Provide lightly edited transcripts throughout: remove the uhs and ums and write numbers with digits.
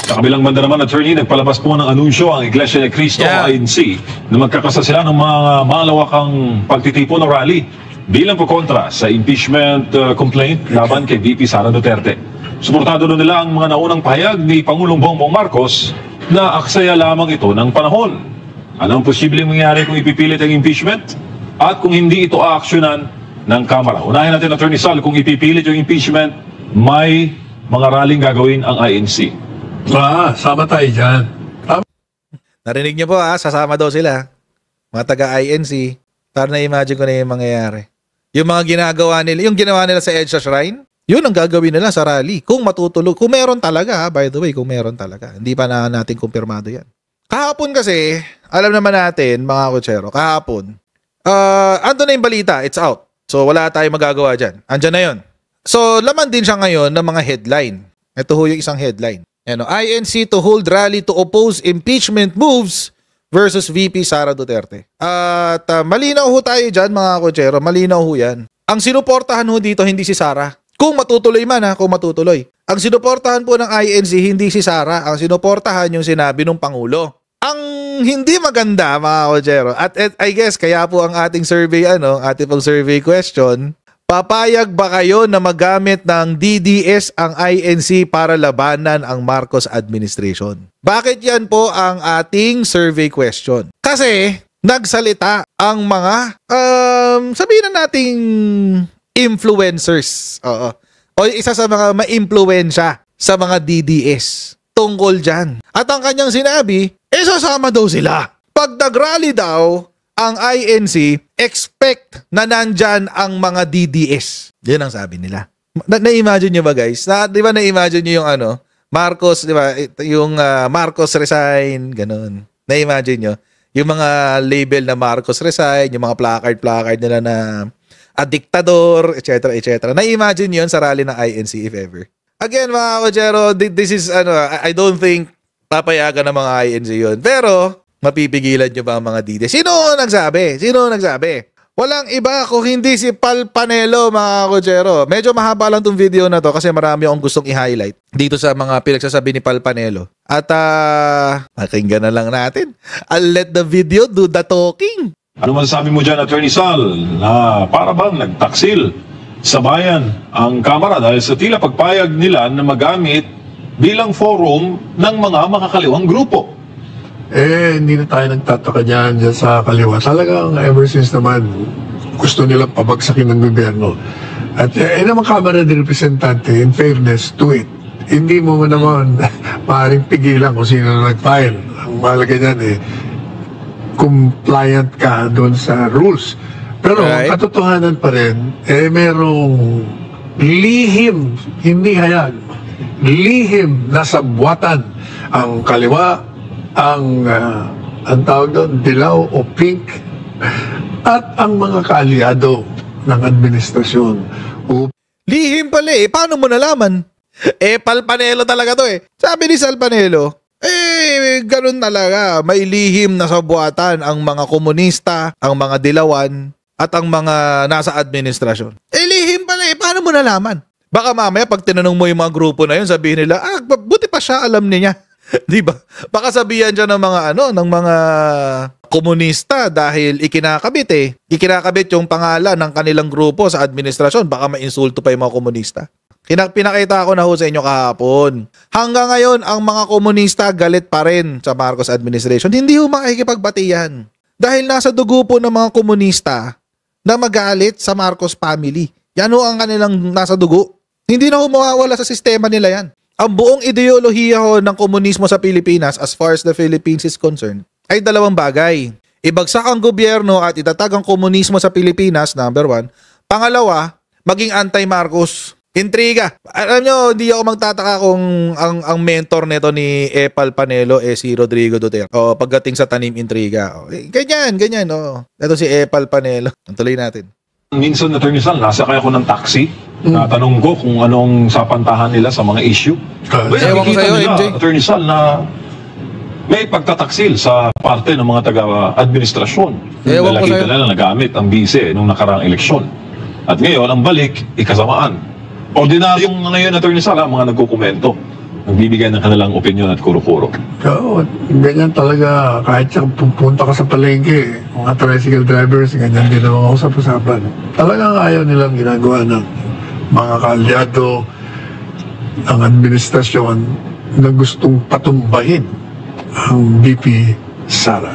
Sa kabilang banda naman, attorney, nagpalabas po ng anunsyo ang Iglesia ni Cristo INC na magkakasa sila ng mga malawakang pagtitipon o rally bilang kontra sa impeachment complaint laban kay VP Sara Duterte. Suportado na nila ang mga naunang pahayag ni Pangulong Bongbong Marcos na aksaya lamang ito ng panahon. Anong posibleng mangyari kung ipipilit ang impeachment? At kung hindi ito aaksyonan ng Kamara? Unahin natin, Attorney Sal, kung ipipilit yung impeachment, may mga rallying gagawin ang INC. Sama tayo dyan. Narinig niyo po sasama daw sila. Mga taga-INC. Para na-imagine ko na yung mangyayari. Yung mga ginagawa nila, yung ginawa nila sa EDSA Shrine, yun ang gagawin nila sa rally. Kung matutulog, kung meron talaga, by the way, kung meron talaga. Hindi pa na natin kumpirmado yan. Kahapon kasi, alam naman natin, mga kutsero, kahapon, ando na yung balita, it's out. So, wala tayong magagawa dyan. Andyan na yun. So, laman din siya ngayon ng mga headline. Ito ho yung isang headline. INC to hold rally to oppose impeachment moves versus VP Sara Duterte. At malinaw ho tayo dyan, mga kutsero. Malinaw ho yan. Ang sinuportahan ho dito, hindi si Sara. Kung matutuloy man kung matutuloy. Ang sinuportahan po ng INC, hindi si Sara. Ang sinuportahan yung sinabi ng Pangulo. Ang hindi maganda, mga kutsero, at I guess, kaya po ang ating survey, ating pong survey question, papayag ba kayo na magamit ng DDS ang INC para labanan ang Marcos administration? Bakit yan po ang ating survey question? Kasi nagsalita ang mga sabihin na nating influencers. O isa sa mga ma-impluwensya sa mga DDS tungkol dyan. At ang kanyang sinabi, sasama daw sila. Pag nag-rally daw ang INC, expect na nandyan ang mga DDS. Yan ang sabi nila. Na-imagine nyo ba, guys? Di ba na-imagine nyo yung Marcos, di ba? Yung Marcos resign, ganun. Na-imagine nyo? Yung mga label na Marcos resign, yung mga placard nila na diktador, etc., etc. Na-imagine yun sa rally ng INC, if ever. Again, mga kutsero, this is, I don't think papayagan ng mga INC yun. Pero, mapipigilan nyo ba ang mga DDS? Sino nagsabi? Walang iba kung hindi si Pal Panelo, mga kutsero. Medyo mahaba lang tong video na to kasi marami akong gustong i-highlight dito sa mga pinagsasabi ni Pal Panelo. At pakinggan na lang natin. I'll let the video do the talking. Ano masasabi mo dyan, Attorney Sal, na para bang nagtaksil sa bayan ang Kamara dahil sa tila pagpayag nila na magamit bilang forum ng mga makakaliwang grupo? Hindi na tayo nagtataka dyan sa kaliwa. Talagang ever since naman, gusto nilang pabagsakin ng gobyerno. At naman Kamara de Representante, in fairness to it, hindi mo naman maaaring pigilan kung sino na nag-file. Ang mahalaga dyan compliant ka doon sa rules. Pero right, katotohanan pa rin, merong lihim, hindi hayag, lihim na sabwatan ang kaliwa, ang tawag doon, dilaw o pink, at ang mga kaalyado ng administrasyon. Lihim pala Paano mo nalaman? Pal Panelo talaga to Sabi ni Sal Panelo, ganun talaga. May lihim na sabwatan ang mga komunista, ang mga dilawan, at ang mga nasa administrasyon. Lihim pala Paano mo nalaman? Baka mamaya pag tinanong mo yung mga grupo na yun, sabihin nila, buti pa siya alam niya. Di ba? Baka sabihan siya ng mga ng mga komunista dahil ikinakabit yung pangalan ng kanilang grupo sa administrasyon. Baka mainsulto pa yung mga komunista. Pinakita ko na ho sa inyo kahapon. Hanggang ngayon, ang mga komunista galit pa rin sa Marcos administration. Hindi ho makikipagbatihan. Dahil nasa dugo po ng mga komunista na magalit sa Marcos family. Yan ho ang kanilang nasa dugo. Hindi na ho mawawala sa sistema nila yan. Ang buong ideolohiya ho ng komunismo sa Pilipinas as far as the Philippines is concerned ay dalawang bagay. Ibagsak ang gobyerno at itatag ang komunismo sa Pilipinas, number one. Pangalawa, maging anti-Marcos. Intriga. Alam nyo, hindi ako magtataka kung ang mentor nito ni Pal Panelo si Rodrigo Duterte. Pagdating sa tanim intriga. Ganyan. Ito si Pal Panelo. Tuloy natin. Minsan, Attorney Sal, nasa kaya ko ng taxi. Natanong ko kung anong sapantahan nila sa mga issue. Ewan ko sa'yo, MJ. Attorney Sal, na may pagtataksil sa parte ng mga taga-administrasyon. Ewan ko Nakita sa'yo. nila nagamit ang bise nung nakaraang eleksyon. At ngayon, ang balik, ikasamaan. Ordinaryong ngayon, Attorney Sal, mga nagkukomento nagbibigay ng kanilang opinion at kuro-kuro. Oo, ganyan talaga. Kahit siya pupunta ka sa palengke, mga tricycle drivers, ganyan din ang mga usap-usapan. Talagang ayaw nilang ginagawa ng mga kaalyado ng administrasyon na gustong patumbahin ang VP Sara.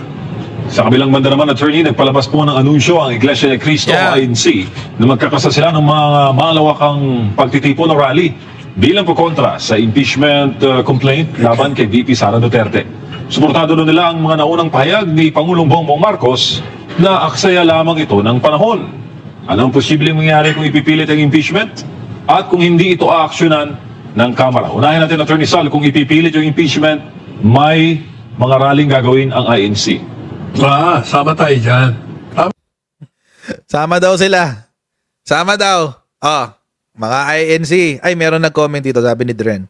Sa kabilang banda naman, attorney, nagpalabas po ng anunsyo ang Iglesia ni Cristo INC na magkakasa sila ng mga malawakang pagtitipon o rally bilang po kontra sa impeachment complaint laban kay VP Sara Duterte. Suportado na nila ang mga naunang pahayag ni Pangulong Bongbong Marcos na aksaya lamang ito ng panahon. Anong posibleng mangyari kung ipipilit ang impeachment? At kung hindi ito aaksyonan ng Kamara? Unahin natin, Attorney Sal, kung ipipilit yung impeachment, may mga rallying gagawin ang INC. Sama tayo dyan. Sama daw sila. Sama daw. Mga INC. Ay, meron nag-comment dito, sabi ni Dren.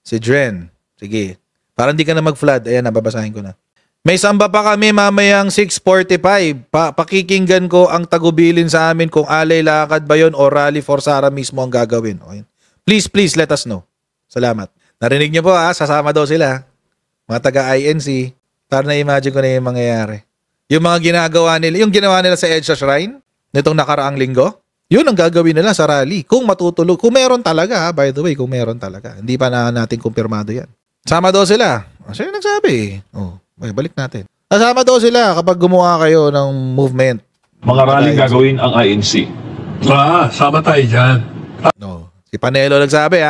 Si Dren. Sige. Para hindi ka na mag-flood. Ayan, nababasahin ko na. May samba pa kami mamayang 6:45. Pakikinggan ko ang tagubilin sa amin kung alay lakad ba yun o rally for Sara mismo ang gagawin. Okay. Please, let us know. Salamat. Narinig niyo po sasama daw sila. Mga taga-INC. Para na-imagine ko na yung mangyayari. Yung mga ginagawa nila, yung ginawa nila sa EDSA Shrine, nitong nakaraang linggo, yun ang gagawin nila sa rally. Kung matutulog, kung meron talaga, by the way, kung meron talaga. Hindi pa na natin kumpirmado yan. Sama daw sila. Siya yung nagsabi. Balik natin. Kasama daw sila kapag gumawa kayo ng movement. Mga rallying gagawin ang INC. Sama tayo dyan. No. Si Panelo nagsabi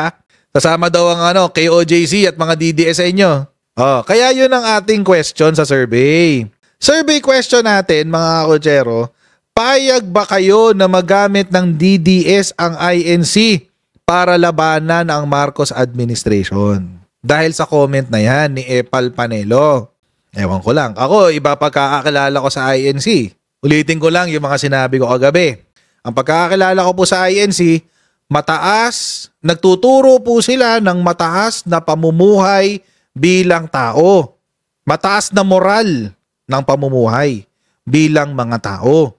Kasama daw ang KOJC at mga DDS sa inyo. Kaya yun ang ating question sa survey. Survey question natin, mga kotsero, payag ba kayo na magamit ng DDS ang INC para labanan ang Marcos administration? Dahil sa comment na yan ni Epal Panelo. Ewan ko lang. Ako, iba pagkakakilala ko sa INC. Ulitin ko lang yung mga sinabi ko kagabi. Ang pagkakakilala ko po sa INC, mataas, nagtuturo po sila ng mataas na pamumuhay bilang tao. Mataas na moral ng pamumuhay bilang mga tao.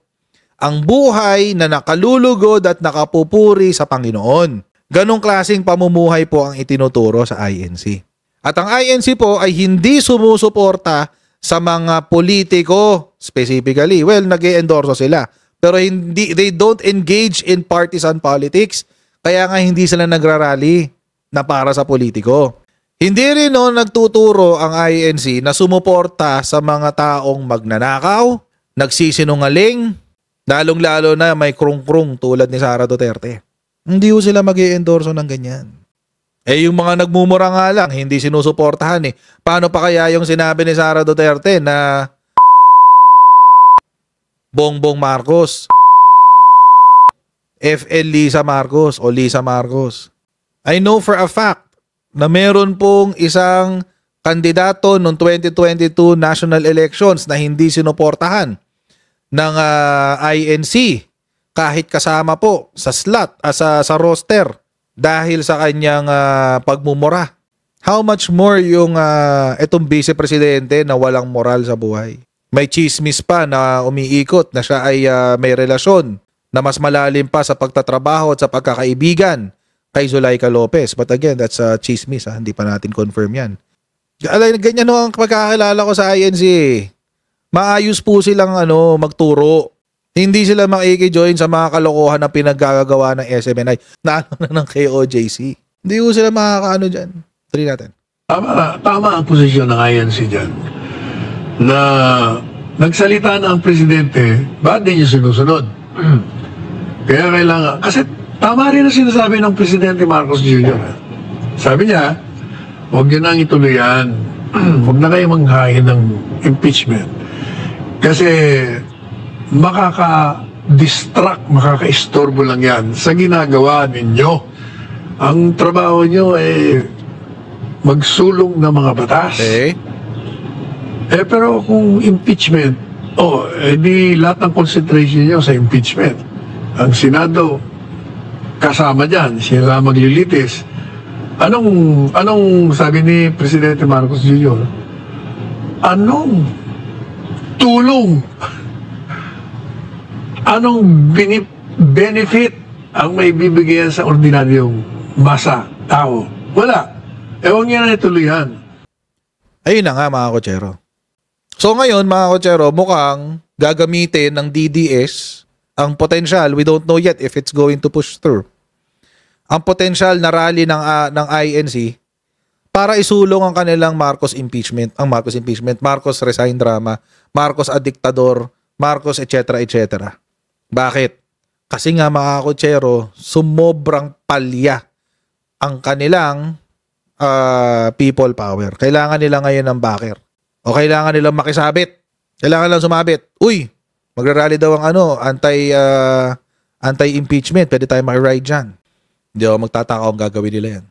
Ang buhay na nakalulugod at nakapupuri sa Panginoon. Ganong klaseng pamumuhay po ang itinuturo sa INC. At ang INC po ay hindi sumusuporta sa mga politiko specifically. Well, nag-e-endorso sila. Pero they don't engage in partisan politics. Kaya nga hindi sila nagrarally na para sa politiko. Hindi rin nagtuturo ang INC na sumuporta sa mga taong magnanakaw, nagsisinungaling, lalong-lalo na may krung-krung tulad ni Sara Duterte. Hindi sila mag-i-endorso ng ganyan. Yung mga nagmumura nga lang, hindi sinusuportahan Paano pa kaya yung sinabi ni Sara Duterte na Bongbong Marcos, FL Lisa Marcos o Lisa Marcos? I know for a fact na meron pong isang kandidato noong 2022 national elections na hindi sinuportahan ng INC kahit kasama po sa slot, sa roster dahil sa kanyang pagmumura. How much more yung itong vice-presidente na walang moral sa buhay? May chismis pa na umiikot na siya ay may relasyon na mas malalim pa sa pagtatrabaho at sa pagkakaibigan kay Zulaika Lopez. But again, that's chismis. Hindi pa natin confirm yan. Ganyan ang pagkakilala ko sa INC. Maayos po silang magturo. Hindi sila makikijoin sa mga kalokohan na pinaggagawa ng SMNI na ng KOJC. Hindi po sila makakaano dyan. Try natin. Tama ang posisyon ng INC dyan. Na nagsalita na ang presidente, bakit di niya sinusunod? Kaya kailangan, kasi tama rin ang sinasabi ng Presidente Marcos Jr. Sabi niya, huwag niyo nang ituloy yan. Huwag na kayo manghain ng impeachment. Kasi makaka-distract, makaka-istorbo lang yan sa ginagawa ninyo. Ang trabaho niyo magsulong ng mga batas. Pero kung impeachment, di lahat ng concentration niyo sa impeachment. Ang Senado, kasama dyan, sila maglilitis. Anong sabi ni Presidente Marcos Jr.? Anong tulong? Anong benefit ang may bibigyan sa ordinaryong masa, tao? Wala. Huwag niya na ituloy yan. Ayun na nga mga kotsero. So ngayon mga kotsero, mukhang gagamitin ng DDS ang potential. We don't know yet if it's going to push through. Ang potential na rally ng INC para isulong ang kanilang Marcos impeachment. Ang Marcos impeachment, Marcos resign drama, Marcos a diktador, Marcos etc. etc. Bakit? Kasi nga mga kotsero, sumobrang palya ang kanilang people power. Kailangan nila ngayon ng backer. O kailangan nilang makisabit. Kailangan nilang sumabit. Uy, magrarally daw ang anti-impeachment. Pwede tayo makiride dyan. Hindi ako magtataka kung gagawin nila yan.